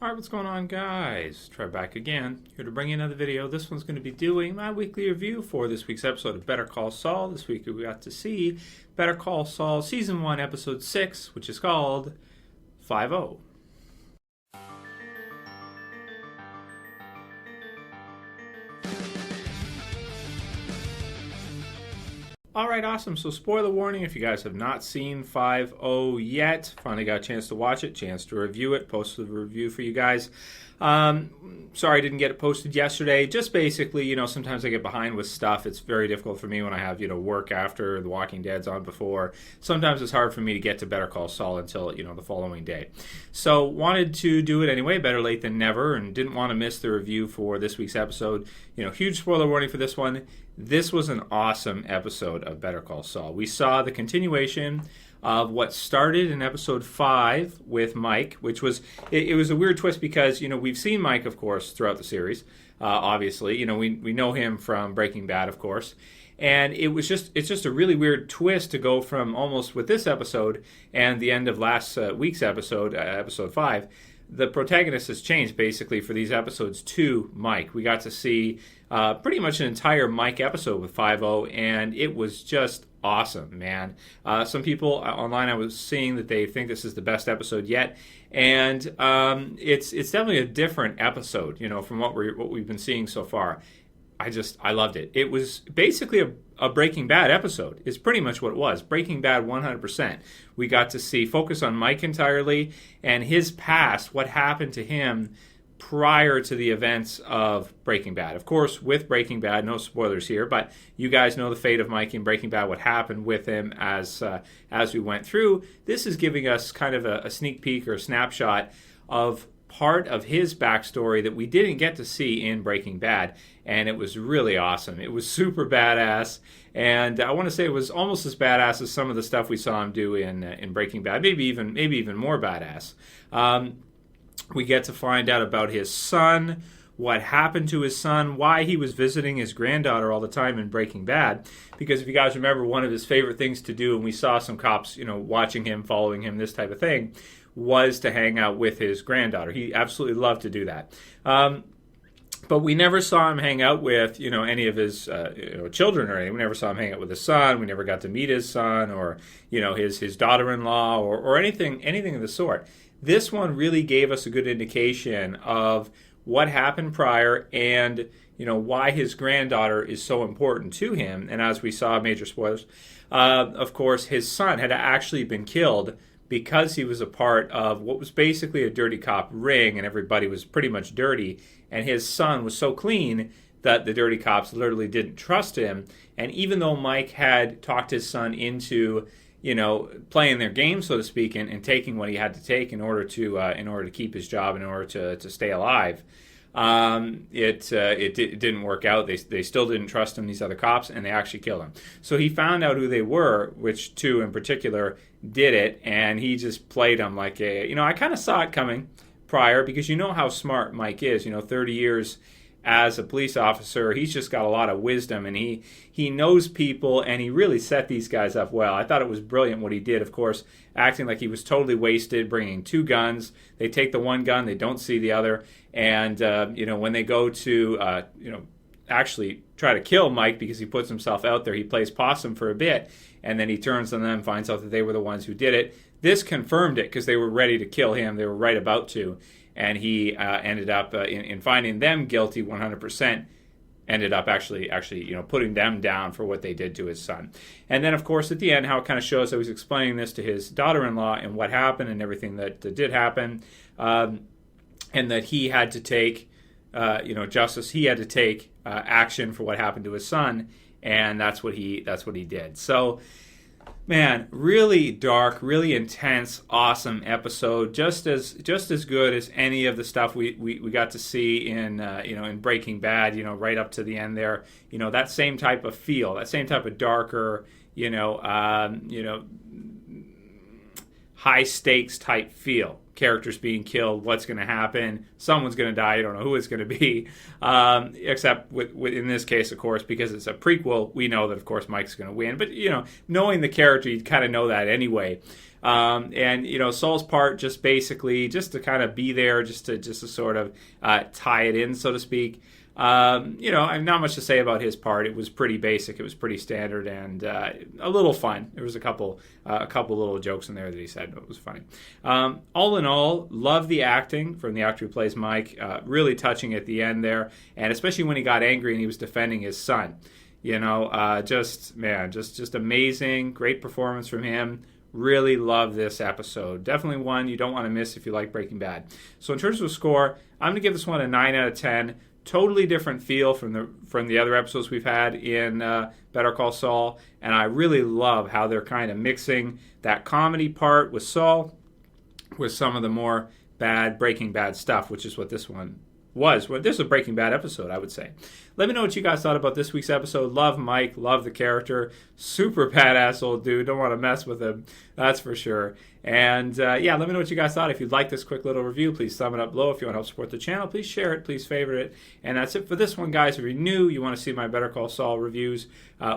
Alright, what's going on, guys? Trev back again, here to bring you another video. This one's going to be doing my weekly review for this week's episode of Better Call Saul. This week we got to see Better Call Saul Season 1, Episode 6, which is called 5-0. Alright, awesome. So spoiler warning, if you guys have not seen 5-0 yet, finally got a chance to watch it, chance to review it, posted a review for you guys. Sorry I didn't get it posted yesterday. Just basically, sometimes I get behind with stuff. It's very difficult for me when I have, work after The Walking Dead's on before. Sometimes it's hard for me to get to Better Call Saul until, the following day. So wanted to do it anyway, better late than never, and didn't want to miss the review for this week's episode. Huge spoiler warning for this one. This was an awesome episode of Better Call Saul. We saw the continuation of what started in episode 5 with Mike, which was, it was a weird twist because, we've seen Mike, of course, throughout the series, obviously. We know him from Breaking Bad, of course. And it's just a really weird twist to go from almost with this episode and the end of last week's episode, episode 5, the protagonist has changed basically for these episodes to Mike. We got to see pretty much an entire Mike episode with 5-0, and it was just awesome, man. Some people online, I was seeing that they think this is the best episode yet, and it's definitely a different episode, from what we've been seeing so far. I loved it. It was basically a Breaking Bad episode. It's pretty much what it was. Breaking Bad 100%. We got to see focus on Mike entirely and his past, what happened to him prior to the events of Breaking Bad. Of course, with Breaking Bad, no spoilers here, but you guys know the fate of Mike in Breaking Bad, what happened with him as we went through. This is giving us kind of a sneak peek or a snapshot of part of his backstory that we didn't get to see in Breaking Bad, and it was really awesome. It was super badass, and I want to say it was almost as badass as some of the stuff we saw him do in Breaking Bad, maybe even more badass. We get to find out about his son, what happened to his son, why he was visiting his granddaughter all the time in Breaking Bad. Because if you guys remember, one of his favorite things to do, and we saw some cops, watching him, following him, this type of thing, was to hang out with his granddaughter. He absolutely loved to do that. But we never saw him hang out with, any of his children or anything. We never saw him hang out with his son. We never got to meet his son or, his daughter-in-law or anything of the sort. This one really gave us a good indication of what happened prior and, why his granddaughter is so important to him. And as we saw, major spoilers, of course, his son had actually been killed because he was a part of what was basically a dirty cop ring, and everybody was pretty much dirty, and his son was so clean that the dirty cops literally didn't trust him. And even though Mike had talked his son into, playing their game, so to speak, and taking what he had to take in order to keep his job, in order to stay alive, it didn't work out. They still didn't trust him, these other cops, and they actually killed him. So he found out who they were, which two in particular did it, and he just played them like I kind of saw it coming prior, because how smart Mike is. 30 years as a police officer, he's just got a lot of wisdom, and he knows people, and he really set these guys up well. I thought it was brilliant what he did, of course, acting like he was totally wasted, bringing two guns. They take the one gun, they don't see the other, and when they go to actually try to kill Mike because he puts himself out there, he plays possum for a bit, and then he turns on them, finds out that they were the ones who did it. This confirmed it, because they were ready to kill him. They were right about to. And he ended up, in finding them guilty 100%, ended up actually putting them down for what they did to his son. And then, of course, at the end, how it kind of shows that he was explaining this to his daughter-in-law and what happened and everything that did happen, and that he had to take, justice. He had to take action for what happened to his son, and that's what he did. So, man, really dark, really intense, awesome episode. Just as good as any of the stuff we got to see in Breaking Bad. Right up to the end there. That same type of feel, that same type of darker, high stakes type feel. Characters being killed, what's going to happen, someone's going to die, you don't know who it's going to be, except with in this case, of course, because it's a prequel, we know that, of course, Mike's going to win, but, knowing the character, you kind of know that anyway. And Saul's part just basically just to kind of be there, just to sort of tie it in, so to speak. I have not much to say about his part. It was pretty basic. It was pretty standard and a little fun. There was a couple little jokes in there that he said. It was funny. All in all, love the acting from the actor who plays Mike. Really touching at the end there, and especially when he got angry and he was defending his son. Just amazing. Great performance from him. Really love this episode. Definitely one you don't want to miss if you like Breaking Bad. So in terms of score, I'm going to give this one a 9 out of 10. Totally different feel from the other episodes we've had in Better Call Saul, and I really love how they're kind of mixing that comedy part with Saul with some of the more Breaking Bad stuff, which is what this one was. Well, this is a Breaking Bad episode, I would say. Let me know what you guys thought about this week's episode. Love Mike, love the character. Super badass old dude. Don't want to mess with him, that's for sure. And let me know what you guys thought. If you'd like this quick little review, please thumb it up below. If you want to help support the channel, please share it, please favorite it. And that's it for this one, guys. If you're new, you want to see my Better Call Saul reviews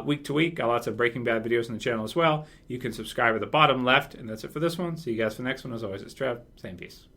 week to week. Got lots of Breaking Bad videos on the channel as well. You can subscribe at the bottom left. And that's it for this one. See you guys for the next one. As always, it's Trev. Same peace.